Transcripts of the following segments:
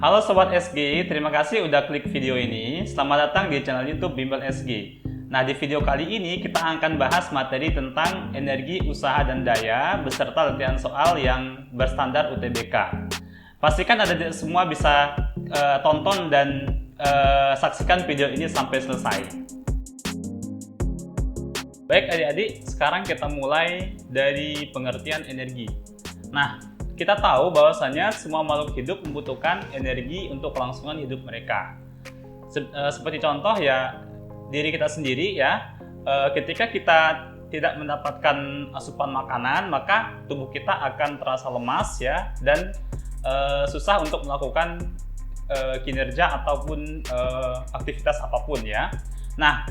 Halo Sobat SG, terima kasih udah klik video ini. Selamat datang di channel YouTube Bimbel SG. Nah, di video kali ini kita akan bahas materi tentang energi, usaha, dan daya beserta latihan soal yang berstandar UTBK. Pastikan adik-adik semua bisa tonton dan saksikan video ini sampai selesai. Baik adik-adik, sekarang kita mulai dari pengertian energi. Nah, kita tahu bahwasanya semua makhluk hidup membutuhkan energi untuk kelangsungan hidup mereka. Seperti contoh ya, diri kita sendiri ya, ketika kita tidak mendapatkan asupan makanan, maka tubuh kita akan terasa lemas ya, dan susah untuk melakukan kinerja ataupun aktivitas apapun ya. Nah,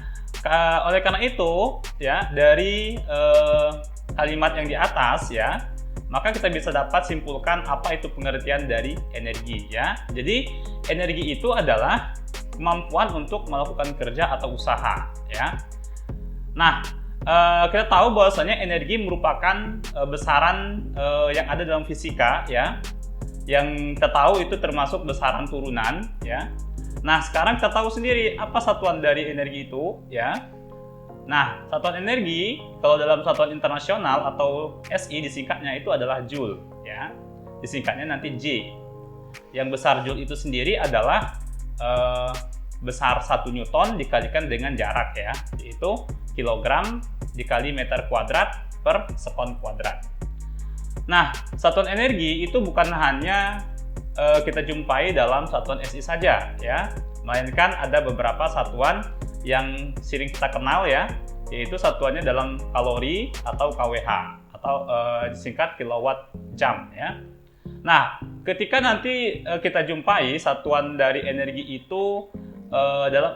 oleh karena itu ya, dari kalimat yang di atas ya, maka kita bisa dapat simpulkan apa itu pengertian dari energi ya. Jadi energi itu adalah kemampuan untuk melakukan kerja atau usaha ya. Nah, kita tahu bahwasanya energi merupakan besaran yang ada dalam fisika ya. Yang kita tahu itu termasuk besaran turunan ya. Nah, sekarang kita tahu sendiri apa satuan dari energi itu ya. Nah, satuan energi kalau dalam satuan internasional atau SI disingkatnya itu adalah Joule ya. Disingkatnya nanti J. Yang besar Joule itu sendiri adalah besar 1 Newton dikalikan dengan jarak ya, yaitu kilogram dikali meter kuadrat per sekon kuadrat. Nah, satuan energi itu bukan hanya kita jumpai dalam satuan SI saja ya, melainkan ada beberapa satuan yang sering kita kenal ya, yaitu satuannya dalam kalori atau KWH atau disingkat kilowatt jam ya. Nah, ketika nanti kita jumpai satuan dari energi itu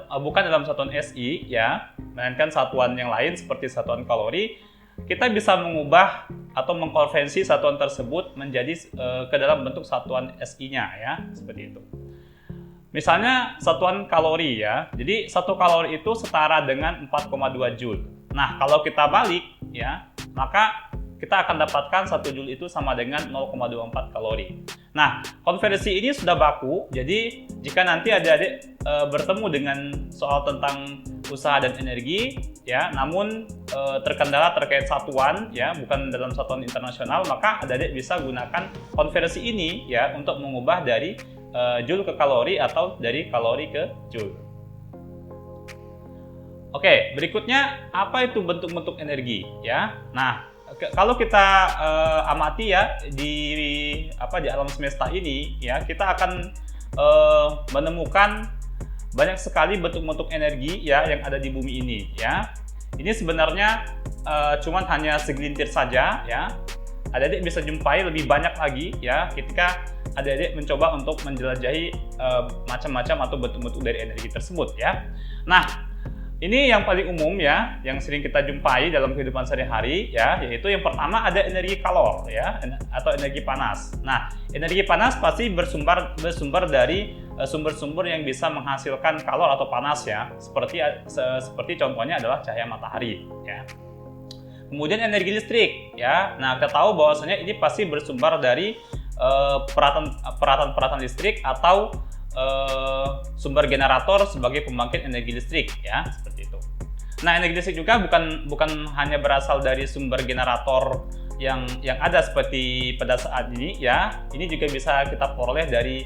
bukan dalam satuan SI ya, melainkan satuan yang lain seperti satuan kalori, kita bisa mengubah atau mengkonversi satuan tersebut menjadi ke dalam bentuk satuan SI-nya ya, seperti itu. Misalnya satuan kalori ya. Jadi 1 kalori itu setara dengan 4,2 Joule. Nah, kalau kita balik ya, maka kita akan dapatkan 1 Joule itu sama dengan 0,24 kalori. Nah, konversi ini sudah baku. Jadi, jika nanti adik-adik bertemu dengan soal tentang usaha dan energi ya, namun terkendala terkait satuan ya, bukan dalam satuan internasional, maka adik-adik bisa gunakan konversi ini ya untuk mengubah dari Joule ke kalori atau dari kalori ke Joule. Oke, berikutnya apa itu bentuk-bentuk energi ya? Nah, kalau kita amati ya di alam semesta ini ya, kita akan menemukan banyak sekali bentuk-bentuk energi ya yang ada di bumi ini ya. Ini sebenarnya cuman hanya segelintir saja ya. Adik-adik bisa jumpai lebih banyak lagi ya ketika adik-adik mencoba untuk menjelajahi macam-macam atau bentuk-bentuk dari energi tersebut ya. Nah, ini yang paling umum ya, yang sering kita jumpai dalam kehidupan sehari-hari ya, yaitu yang pertama ada energi kalor ya, atau energi panas. Nah, energi panas pasti bersumber dari sumber-sumber yang bisa menghasilkan kalor atau panas ya, seperti contohnya adalah cahaya matahari ya. Kemudian energi listrik ya. Nah, kita tahu bahwasanya ini pasti bersumber dari peralatan listrik atau sumber generator sebagai pembangkit energi listrik ya, seperti itu. Nah, energi listrik juga bukan hanya berasal dari sumber generator yang ada seperti pada saat ini ya. Ini juga bisa kita peroleh dari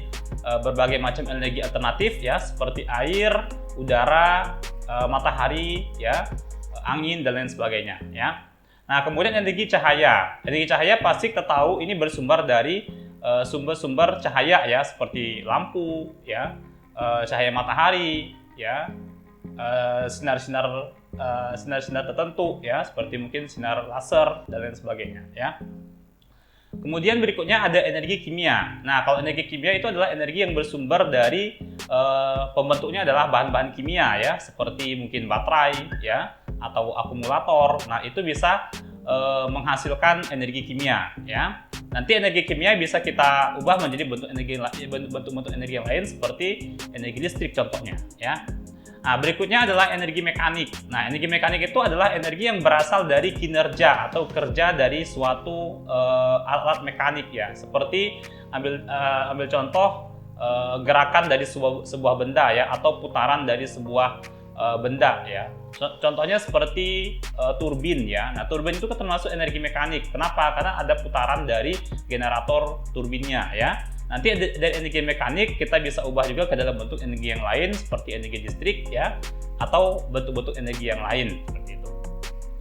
berbagai macam energi alternatif ya, seperti air, udara, matahari ya, angin dan lain sebagainya ya. Nah, kemudian energi cahaya. Energi cahaya pasti kita tahu ini bersumber dari sumber-sumber cahaya ya, seperti lampu ya, cahaya matahari ya, sinar-sinar tertentu ya, seperti mungkin sinar laser dan lain sebagainya ya. Kemudian berikutnya ada energi kimia. Nah, kalau energi kimia itu adalah energi yang bersumber dari pembentuknya adalah bahan-bahan kimia ya, seperti mungkin baterai ya, atau akumulator. Nah, itu bisa menghasilkan energi kimia ya. Nanti energi kimia bisa kita ubah menjadi bentuk-bentuk energi yang lain seperti energi listrik contohnya ya. Nah, berikutnya adalah energi mekanik. Nah, energi mekanik itu adalah energi yang berasal dari kinerja atau kerja dari suatu alat mekanik ya. Seperti ambil contoh gerakan dari sebuah benda ya, atau putaran dari sebuah benda ya. Contohnya seperti turbin ya. Nah, turbin itu termasuk energi mekanik. Kenapa? Karena ada putaran dari generator turbinnya ya. Nanti dari energi mekanik kita bisa ubah juga ke dalam bentuk energi yang lain seperti energi listrik ya, atau bentuk-bentuk energi yang lain seperti itu.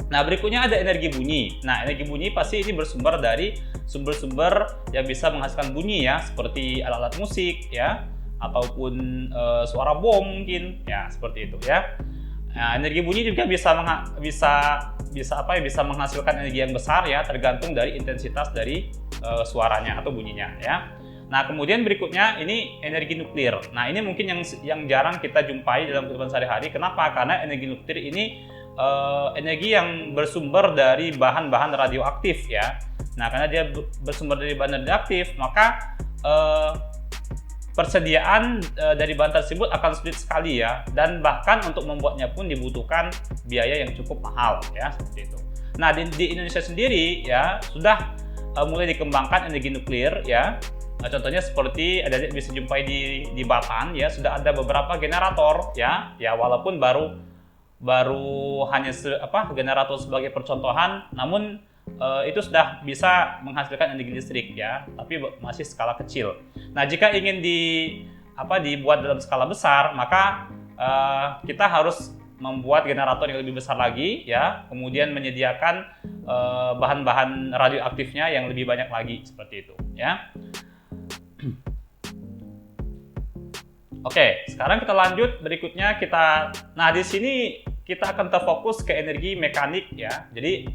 Nah, berikutnya ada energi bunyi. Nah, energi bunyi pasti ini bersumber dari sumber-sumber yang bisa menghasilkan bunyi ya, seperti alat-alat musik ya, ataupun suara bom mungkin ya, seperti itu ya. Nah, energi bunyi juga bisa menghasilkan energi yang besar ya, tergantung dari intensitas dari suaranya atau bunyinya ya. Nah, kemudian berikutnya ini energi nuklir. Nah, ini mungkin yang jarang kita jumpai dalam kehidupan sehari-hari. Kenapa? Karena energi nuklir ini energi yang bersumber dari bahan-bahan radioaktif ya. Nah, karena dia bersumber dari bahan radioaktif, maka persediaan dari bahan tersebut akan sulit sekali ya, dan bahkan untuk membuatnya pun dibutuhkan biaya yang cukup mahal ya, seperti itu. Nah, di Indonesia sendiri ya sudah mulai dikembangkan energi nuklir ya. Nah, contohnya seperti bisa jumpai di Batam ya, sudah ada beberapa generator ya, walaupun baru hanya generator sebagai percontohan, namun itu sudah bisa menghasilkan energi listrik ya, tapi masih skala kecil. Nah, jika ingin dibuat dalam skala besar, maka kita harus membuat generator yang lebih besar lagi ya, kemudian menyediakan bahan-bahan radioaktifnya yang lebih banyak lagi seperti itu ya. Oke, sekarang kita lanjut berikutnya nah di sini kita akan terfokus ke energi mekanik ya. Jadi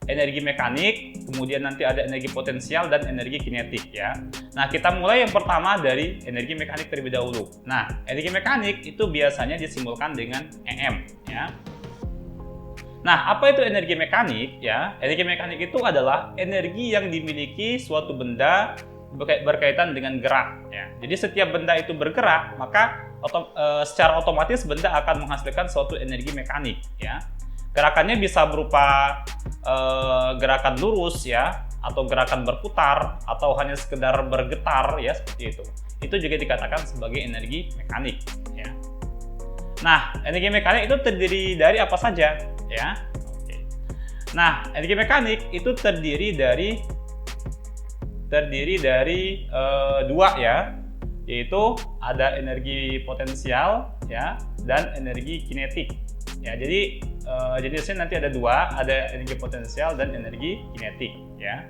energi mekanik, kemudian nanti ada energi potensial dan energi kinetik ya. Nah, kita mulai yang pertama dari energi mekanik terlebih dahulu. Nah, energi mekanik itu biasanya disimbolkan dengan EM ya. Nah, apa itu energi mekanik ya? Energi mekanik itu adalah energi yang dimiliki suatu benda berkaitan dengan gerak ya. Jadi setiap benda itu bergerak, maka secara otomatis benda akan menghasilkan suatu energi mekanik ya. Gerakannya bisa berupa gerakan lurus ya, atau gerakan berputar, atau hanya sekedar bergetar ya, seperti itu. Itu juga dikatakan sebagai energi mekanik ya. Nah, energi mekanik itu terdiri dari apa saja ya? Oke. Nah, energi mekanik itu terdiri dari dua ya, yaitu ada energi potensial ya dan energi kinetik ya. Jadi jenisnya nanti ada dua, ada energi potensial dan energi kinetik ya.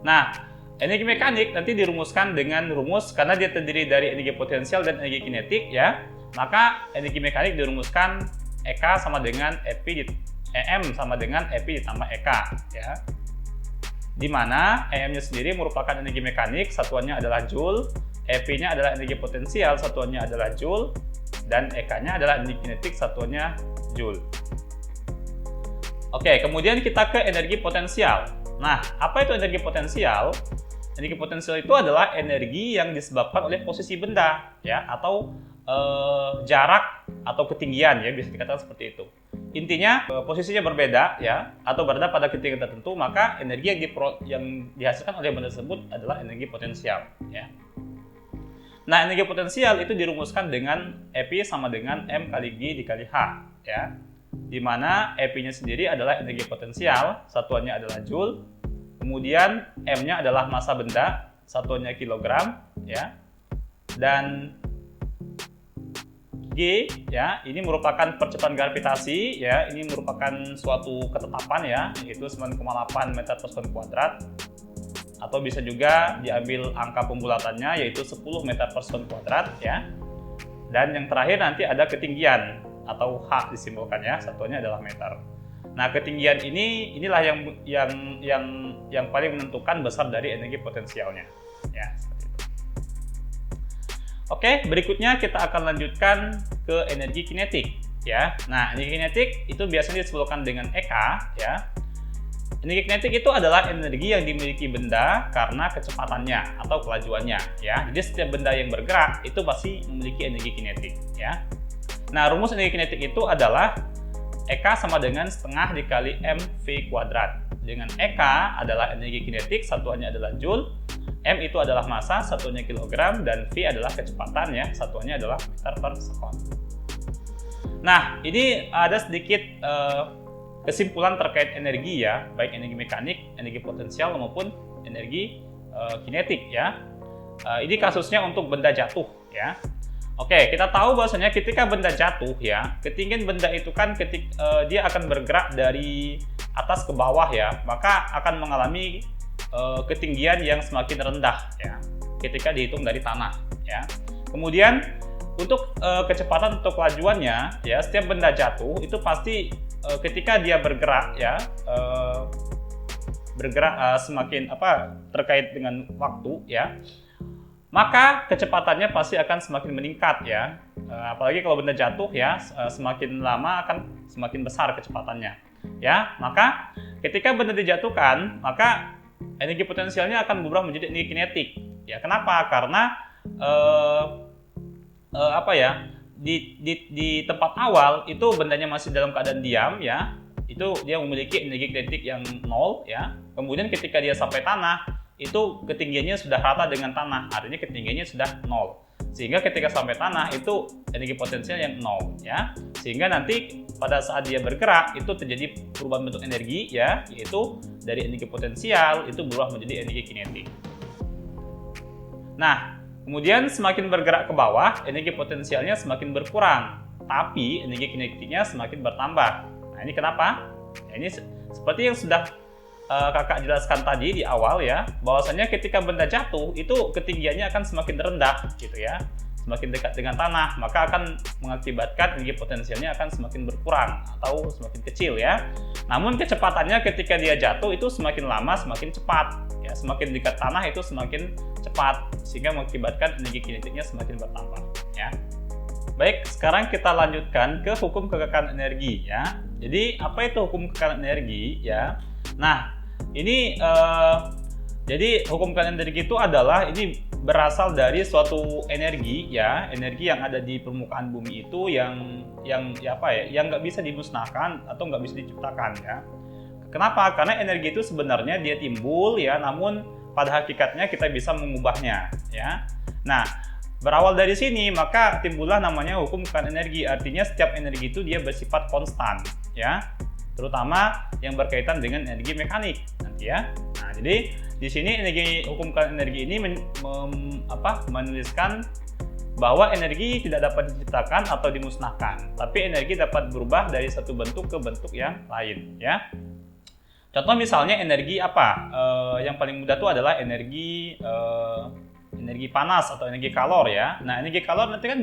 Nah, energi mekanik nanti dirumuskan dengan rumus, karena dia terdiri dari energi potensial dan energi kinetik ya, maka energi mekanik dirumuskan EK sama dengan EM sama dengan EP ditambah EK ya. Di mana EM-nya sendiri merupakan energi mekanik, satuannya adalah Joule, EP-nya adalah energi potensial, satuannya adalah Joule, dan EK-nya adalah energi kinetik, satuannya Joule. Oke, kemudian kita ke energi potensial. Nah, apa itu energi potensial? Energi potensial itu adalah energi yang disebabkan oleh posisi benda ya, atau jarak atau ketinggian ya, bisa dikatakan seperti itu. Intinya posisinya berbeda ya, atau berada pada ketinggian tertentu, maka energi yang dihasilkan oleh benda tersebut adalah energi potensial ya. Nah, energi potensial itu dirumuskan dengan EP sama dengan M kali G dikali H ya. Di mana EP-nya sendiri adalah energi potensial, satuannya adalah Joule. Kemudian M-nya adalah massa benda, satuannya kilogram ya. Dan G ya, ini merupakan percepatan gravitasi ya, ini merupakan suatu ketetapan ya, yaitu 9,8 meter per sekon kuadrat, atau bisa juga diambil angka pembulatannya yaitu 10 meter per sekon kuadrat ya. Dan yang terakhir nanti ada ketinggian atau H disimbolkan ya, satuannya adalah meter. Nah, ketinggian inilah yang paling menentukan besar dari energi potensialnya ya. Oke, berikutnya kita akan lanjutkan ke energi kinetik ya. Nah, energi kinetik itu biasanya disebutkan dengan EK ya. Energi kinetik itu adalah energi yang dimiliki benda karena kecepatannya atau kelajuannya ya. Jadi setiap benda yang bergerak itu pasti memiliki energi kinetik ya. Nah, rumus energi kinetik itu adalah EK sama dengan setengah dikali mv kuadrat. Dengan EK adalah energi kinetik, satuannya adalah joule, M itu adalah massa, satuannya kilogram, dan V adalah kecepatan ya, satuannya adalah meter per sekon. Nah, ini ada sedikit kesimpulan terkait energi ya, baik energi mekanik, energi potensial maupun energi kinetik ya. Ini kasusnya untuk benda jatuh ya. Oke, kita tahu bahwasanya ketika benda jatuh ya, ketinggian benda itu kan dia akan bergerak dari atas ke bawah ya, maka akan mengalami ketinggian yang semakin rendah ya, ketika dihitung dari tanah ya. Kemudian untuk kecepatan atau kelajuannya ya, setiap benda jatuh itu pasti ketika dia bergerak ya, semakin terkait dengan waktu ya, maka kecepatannya pasti akan semakin meningkat ya. Apalagi kalau benda jatuh ya, semakin lama akan semakin besar kecepatannya ya. Maka ketika benda dijatuhkan, maka energi potensialnya akan berubah menjadi energi kinetik ya. Kenapa? Karena di tempat awal itu bendanya masih dalam keadaan diam ya, itu dia memiliki energi kinetik yang 0 ya. Kemudian ketika dia sampai tanah, itu ketinggiannya sudah rata dengan tanah, artinya ketinggiannya sudah 0. Sehingga ketika sampai tanah itu energi potensial yang 0 ya. Sehingga nanti pada saat dia bergerak itu terjadi perubahan bentuk energi ya, yaitu dari energi potensial itu berubah menjadi energi kinetik. Nah, kemudian semakin bergerak ke bawah, energi potensialnya semakin berkurang, tapi energi kinetiknya semakin bertambah. Nah, ini kenapa? Ya, ini seperti yang sudah kakak jelaskan tadi di awal ya, bahwasanya ketika benda jatuh itu ketinggiannya akan semakin rendah gitu ya, semakin dekat dengan tanah, maka akan mengakibatkan energi potensialnya akan semakin berkurang atau semakin kecil ya. Namun kecepatannya ketika dia jatuh itu semakin lama semakin cepat ya, semakin dekat tanah itu semakin cepat, sehingga mengakibatkan energi kinetiknya semakin bertambah ya. Baik, sekarang kita lanjutkan ke hukum kekekalan energi ya. Jadi apa itu hukum kekekalan energi ya? Nah, ini jadi hukum kekekalan energi itu adalah ini berasal dari suatu energi ya, energi yang ada di permukaan bumi itu yang nggak bisa dimusnahkan atau nggak bisa diciptakan ya. Kenapa? Karena energi itu sebenarnya dia timbul ya, namun pada hakikatnya kita bisa mengubahnya ya. Nah, berawal dari sini maka timbullah namanya hukum kekekalan energi. Artinya setiap energi itu dia bersifat konstan ya, terutama yang berkaitan dengan energi mekanik nanti ya. Nah, jadi di sini hukum kekekalan energi ini menuliskan bahwa energi tidak dapat diciptakan atau dimusnahkan, tapi energi dapat berubah dari satu bentuk ke bentuk yang lain ya. Contoh misalnya energi apa? Yang paling mudah itu adalah energi panas atau energi kalor ya. Nah, energi kalor nanti kan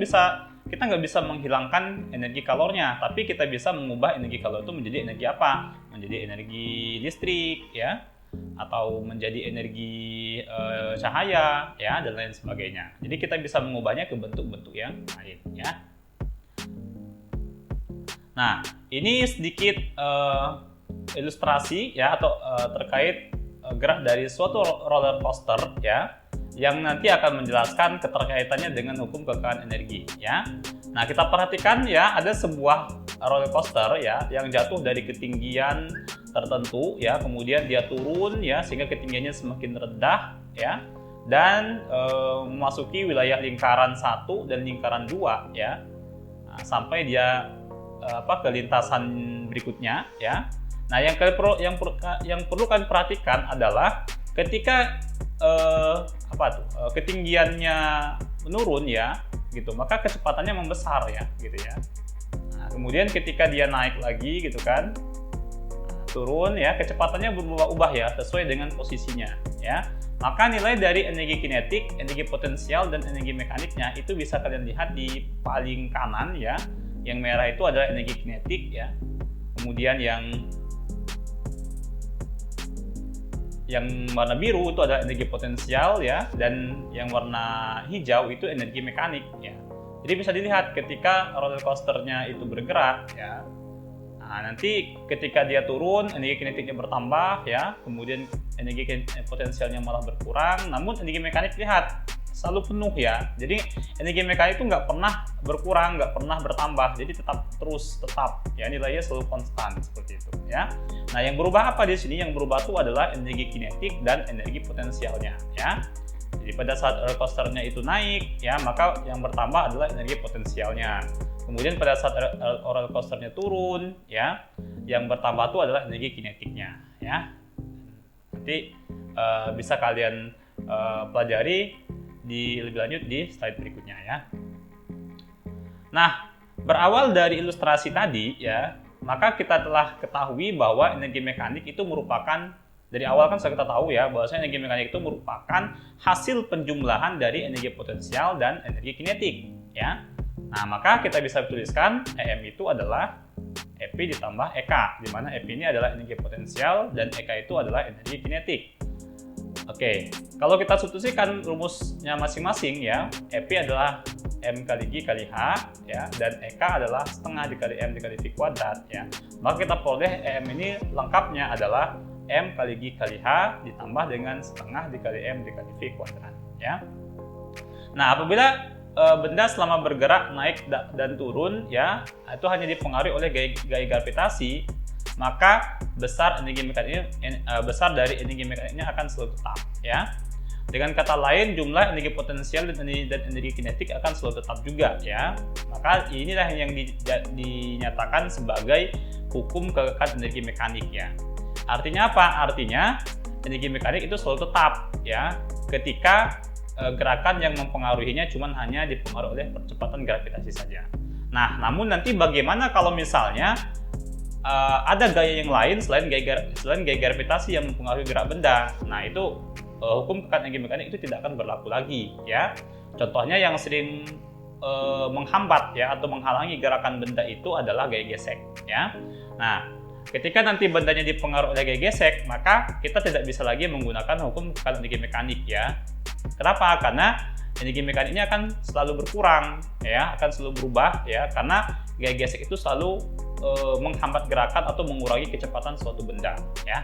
kita nggak bisa menghilangkan energi kalornya, tapi kita bisa mengubah energi kalor itu menjadi energi apa? Menjadi energi listrik ya, atau menjadi energi cahaya ya, dan lain sebagainya. Jadi kita bisa mengubahnya ke bentuk-bentuk yang lain ya. Nah, ini sedikit ilustrasi ya, atau terkait gerak dari suatu roller coaster ya, yang nanti akan menjelaskan keterkaitannya dengan hukum kekekalan energi ya. Nah, kita perhatikan ya, ada sebuah roller coaster ya yang jatuh dari ketinggian tertentu ya, kemudian dia turun ya sehingga ketinggiannya semakin rendah ya, dan memasuki wilayah lingkaran 1 dan lingkaran 2 ya. Nah, sampai dia ke lintasan berikutnya ya. Nah, yang perlu kalian perhatikan adalah ketika ketinggiannya menurun ya gitu, maka kecepatannya membesar ya gitu ya. Nah, kemudian ketika dia naik lagi gitu kan, turun ya, kecepatannya berubah-ubah ya sesuai dengan posisinya ya. Maka nilai dari energi kinetik, energi potensial, dan energi mekaniknya itu bisa kalian lihat di paling kanan ya. Yang merah itu adalah energi kinetik ya. Kemudian yang warna biru itu adalah energi potensial ya, dan yang warna hijau itu energi mekanik ya. Jadi bisa dilihat ketika roller coasternya itu bergerak ya. Nah, nanti ketika dia turun energi kinetiknya bertambah ya, kemudian energi potensialnya malah berkurang, namun energi mekanik lihat selalu penuh ya. Jadi energi mekanik itu nggak pernah berkurang, nggak pernah bertambah. Jadi tetap ya, nilainya selalu konstan seperti itu ya. Nah, yang berubah apa di sini? Yang berubah itu adalah energi kinetik dan energi potensialnya ya. Jadi pada saat roller coasternya itu naik ya, maka yang bertambah adalah energi potensialnya. Kemudian pada saat roller coasternya turun ya, yang bertambah itu adalah energi kinetiknya ya. Nanti bisa kalian pelajari lebih lanjut di slide berikutnya ya. Nah, berawal dari ilustrasi tadi ya, maka kita telah ketahui bahwa energi mekanik itu merupakan, dari awal kan sudah kita tahu ya, bahwasanya energi mekanik itu merupakan hasil penjumlahan dari energi potensial dan energi kinetik ya. Nah, maka kita bisa tuliskan EM itu adalah EP ditambah EK, di mana EP ini adalah energi potensial dan EK itu adalah energi kinetik. Oke, kalau kita substitusikan rumusnya masing-masing ya, EP adalah M kali G kali H ya, dan EK adalah setengah dikali M dikali V kuadrat ya. Maka kita peroleh EM ini lengkapnya adalah M kali G kali H ditambah dengan setengah dikali M dikali V kuadrat ya. Nah, apabila benda selama bergerak naik dan turun ya, itu hanya dipengaruhi oleh gaya gravitasi, maka besar dari energi mekaniknya akan selalu tetap ya. Dengan kata lain, jumlah energi potensial dan energi kinetik akan selalu tetap juga ya. Maka inilah yang dinyatakan sebagai hukum kekekalan energi mekanik ya. Artinya apa? Artinya energi mekanik itu selalu tetap ya, ketika gerakan yang mempengaruhinya hanya dipengaruhi oleh percepatan gravitasi saja. Nah, namun nanti bagaimana kalau misalnya ada gaya yang lain selain gaya gravitasi yang mempengaruhi gerak benda? Nah, itu hukum kekekalan energi mekanik itu tidak akan berlaku lagi ya. Contohnya yang sering menghambat ya atau menghalangi gerakan benda itu adalah gaya gesek ya. Nah, ketika nanti bendanya dipengaruhi oleh gaya gesek, maka kita tidak bisa lagi menggunakan hukum kekekalan energi mekanik ya. Kenapa? Karena energi mekaniknya akan selalu berkurang ya, akan selalu berubah ya, karena gaya gesek itu selalu menghambat gerakan atau mengurangi kecepatan suatu benda ya.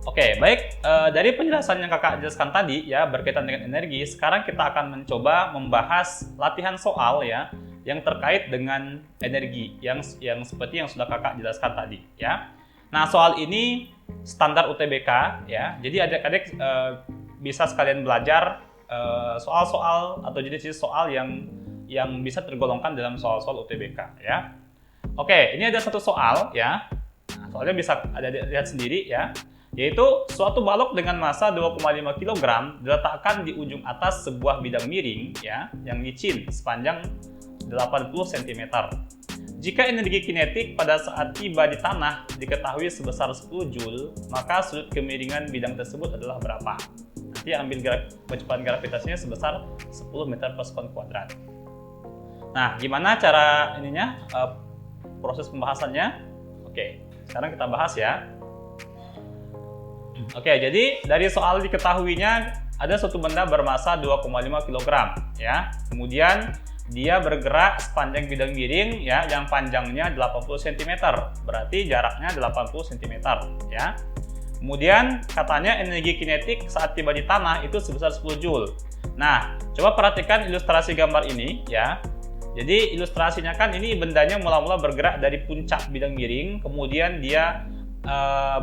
Oke, baik. Dari penjelasan yang kakak jelaskan tadi ya berkaitan dengan energi, sekarang kita akan mencoba membahas latihan soal ya yang terkait dengan energi yang seperti yang sudah kakak jelaskan tadi ya. Nah, soal ini standar UTBK ya. Jadi adik-adik bisa sekalian belajar soal-soal atau jenis-jenis soal yang bisa tergolongkan dalam soal-soal UTBK ya. Oke, ini ada satu soal ya. Nah, soalnya bisa ada lihat sendiri ya. Yaitu suatu balok dengan massa 2,5 kg diletakkan di ujung atas sebuah bidang miring ya yang licin sepanjang 80 cm. Jika energi kinetik pada saat tiba di tanah diketahui sebesar 10 Joule, maka sudut kemiringan bidang tersebut adalah berapa? Nanti ambil kecepatan gravitasinya sebesar 10 meter per sekon kuadrat. Nah, gimana cara proses pembahasannya? Oke, sekarang kita bahas ya. Oke, jadi dari soal diketahuinya ada suatu benda bermassa 2,5 kg ya. Kemudian dia bergerak sepanjang bidang miring ya yang panjangnya 80 cm. Berarti jaraknya 80 cm ya. Kemudian katanya energi kinetik saat tiba di tanah itu sebesar 10 Joule. Nah, coba perhatikan ilustrasi gambar ini ya. Jadi ilustrasinya kan ini bendanya mula-mula bergerak dari puncak bidang miring, kemudian dia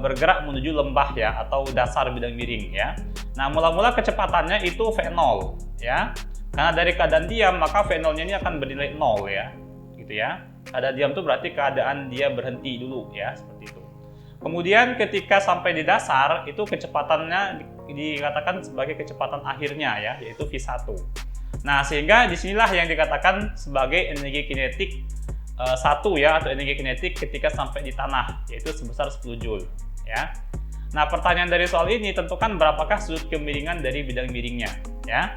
bergerak menuju lembah ya atau dasar bidang miring ya. Nah, mula-mula kecepatannya itu V0 ya. Karena dari keadaan diam maka V0-nya ini akan bernilai 0 ya. Gitu ya. Keadaan diam itu berarti keadaan dia berhenti dulu ya, seperti itu. Kemudian ketika sampai di dasar itu kecepatannya dikatakan sebagai kecepatan akhirnya ya, yaitu V1. Nah, sehingga disinilah yang dikatakan sebagai energi kinetik 1 ya, atau energi kinetik ketika sampai di tanah, yaitu sebesar 10 Joule ya. Nah, pertanyaan dari soal ini tentukan berapakah sudut kemiringan dari bidang miringnya ya.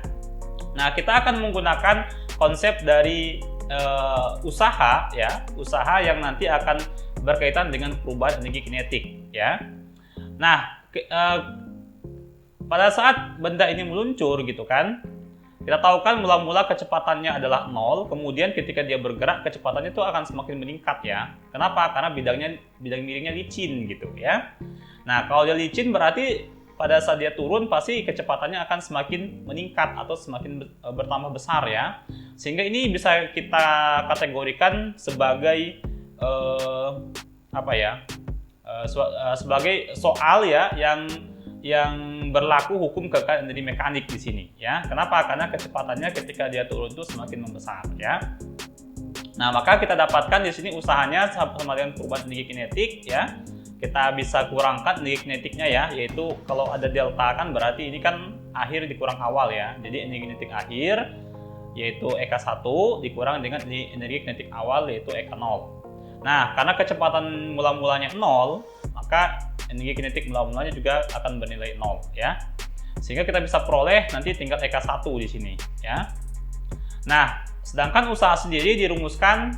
Nah, kita akan menggunakan konsep dari usaha ya, usaha yang nanti akan berkaitan dengan perubahan energi kinetik ya. Nah, pada saat benda ini meluncur gitu kan, Kita tahu kan mula-mula kecepatannya adalah 0, kemudian ketika dia bergerak kecepatannya itu akan semakin meningkat ya. Kenapa? Karena bidang miringnya licin gitu ya. Nah, kalau dia licin berarti pada saat dia turun pasti kecepatannya akan semakin meningkat atau semakin bertambah besar ya. Sehingga ini bisa kita kategorikan sebagai sebagai soal ya yang berlaku hukum kekayaan energi mekanik di sini ya. Kenapa? Karena kecepatannya ketika dia turun itu semakin membesar ya. Nah, maka kita dapatkan di sini usahanya sama dengan perubahan energi kinetik ya. Kita bisa kurangkan energi kinetiknya ya, yaitu kalau ada delta kan berarti ini kan akhir dikurang awal ya. Jadi energi kinetik akhir yaitu EK1 dikurang dengan energi kinetik awal yaitu EK0. Nah, karena kecepatan mula-mulanya 0, maka energi kinetik mula-mulanya juga akan bernilai 0 ya. Sehingga kita bisa peroleh nanti tingkat EK1 di sini ya. Nah, sedangkan usaha sendiri dirumuskan,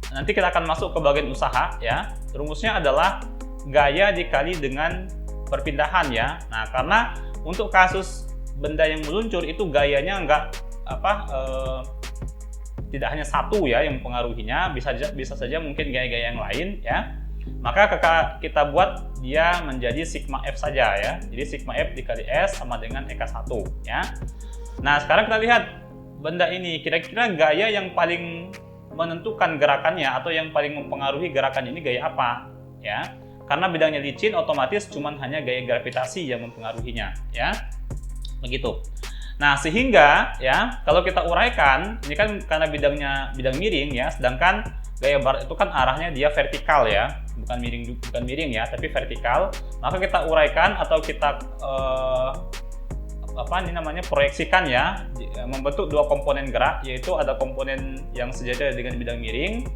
nanti kita akan masuk ke bagian usaha ya. Rumusnya adalah gaya dikali dengan perpindahan ya. Nah, karena untuk kasus benda yang meluncur itu gayanya tidak hanya satu ya yang mempengaruhinya, bisa saja mungkin gaya-gaya yang lain ya. Maka kita buat dia menjadi sigma F saja ya. Jadi sigma F dikali S sama dengan EK1 ya. Nah, sekarang kita lihat benda ini kira-kira gaya yang paling menentukan gerakannya atau yang paling mempengaruhi gerakan ini gaya apa ya. Karena bidangnya licin, otomatis cuman hanya gaya gravitasi yang mempengaruhinya ya. Begitu. Nah, sehingga ya kalau kita uraikan, ini kan karena bidang miring ya, sedangkan gaya barat itu kan arahnya dia vertikal ya, bukan miring ya, tapi vertikal. Maka kita uraikan atau kita proyeksikan ya, membentuk dua komponen gerak, yaitu ada komponen yang sejajar dengan bidang miring,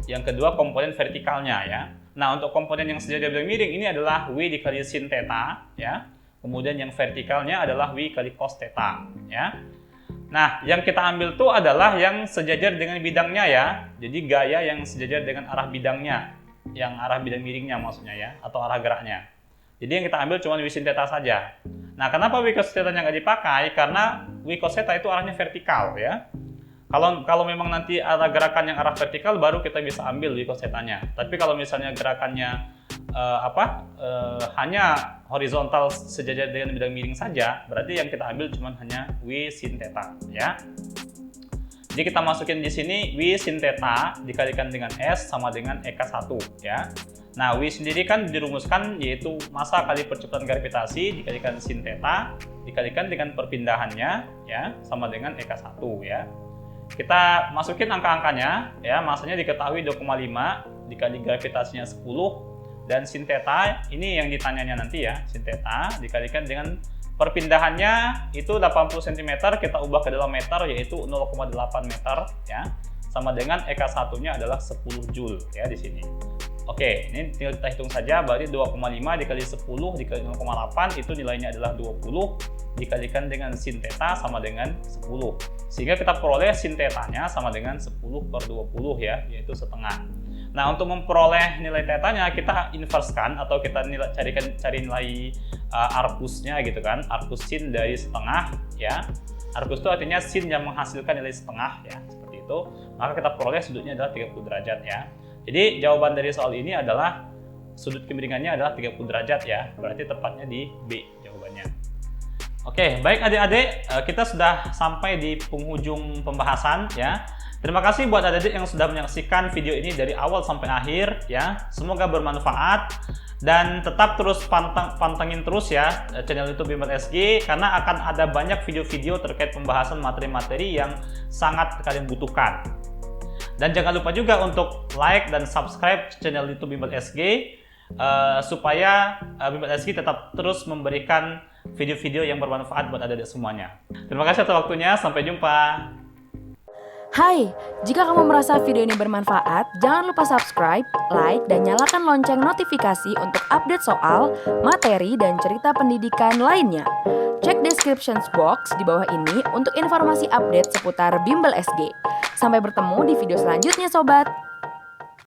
yang kedua komponen vertikalnya ya. Nah, untuk komponen yang sejajar bidang miring ini adalah W dikali sin theta ya. Kemudian yang vertikalnya adalah W kali cos theta ya. Nah, yang kita ambil itu adalah yang sejajar dengan bidangnya ya. Jadi gaya yang sejajar dengan arah bidangnya, yang arah bidang miringnya maksudnya ya, atau arah geraknya. Jadi yang kita ambil cuma W sin theta saja. Nah, kenapa W cos theta nggak dipakai? Karena W cos theta itu arahnya vertikal ya. Kalau memang nanti ada gerakan yang arah vertikal baru kita bisa ambil W cos theta-nya. Tapi kalau misalnya gerakannya hanya horizontal sejajar dengan bidang miring saja, berarti yang kita ambil cuma hanya W sin theta ya. Jadi kita masukin di sini W sin theta dikalikan dengan S sama dengan EK1 ya. Nah, W sendiri kan dirumuskan yaitu massa kali percepatan gravitasi dikalikan sin theta dikalikan dengan perpindahannya ya sama dengan EK1 ya. Kita masukin angka-angkanya ya, massanya diketahui 2,5 dikali gravitasinya 10 dan sin theta ini yang ditanyanya nanti ya, sin theta dikalikan dengan perpindahannya itu 80 cm kita ubah ke dalam meter yaitu 0,8 meter ya, sama dengan EK1-nya adalah 10 Joule ya di sini. Oke, ini tinggal kita hitung saja, berarti 2,5 dikali 10 dikali 0,8 itu nilainya adalah 20 dikalikan dengan sin theta sama dengan 10. Sehingga kita peroleh sin theta-nya sama dengan 10/20 ya, yaitu setengah. Nah, untuk memperoleh nilai theta-nya kita inverse-kan atau kita cari nilai arcusnya gitu kan, arcus sin dari setengah ya. Arcus itu artinya sin yang menghasilkan nilai setengah ya, seperti itu. Maka kita peroleh sudutnya adalah 30 derajat ya. Jadi jawaban dari soal ini adalah sudut kemiringannya adalah 30 derajat ya. Berarti tepatnya di B jawabannya. Oke, baik adik-adik, kita sudah sampai di penghujung pembahasan ya. Terima kasih buat adik-adik yang sudah menyaksikan video ini dari awal sampai akhir ya. Semoga bermanfaat dan tetap terus pantengin terus ya channel YouTube Bimbel SG karena akan ada banyak video-video terkait pembahasan materi-materi yang sangat kalian butuhkan. Dan jangan lupa juga untuk like dan subscribe channel YouTube Bimbel SG supaya Bimbel SG tetap terus memberikan video-video yang bermanfaat buat adik-adik semuanya. Terima kasih atas waktunya, sampai jumpa. Hai, jika kamu merasa video ini bermanfaat, jangan lupa subscribe, like, dan nyalakan lonceng notifikasi untuk update soal, materi, dan cerita pendidikan lainnya. Cek description box di bawah ini untuk informasi update seputar Bimbel SG. Sampai bertemu di video selanjutnya, Sobat!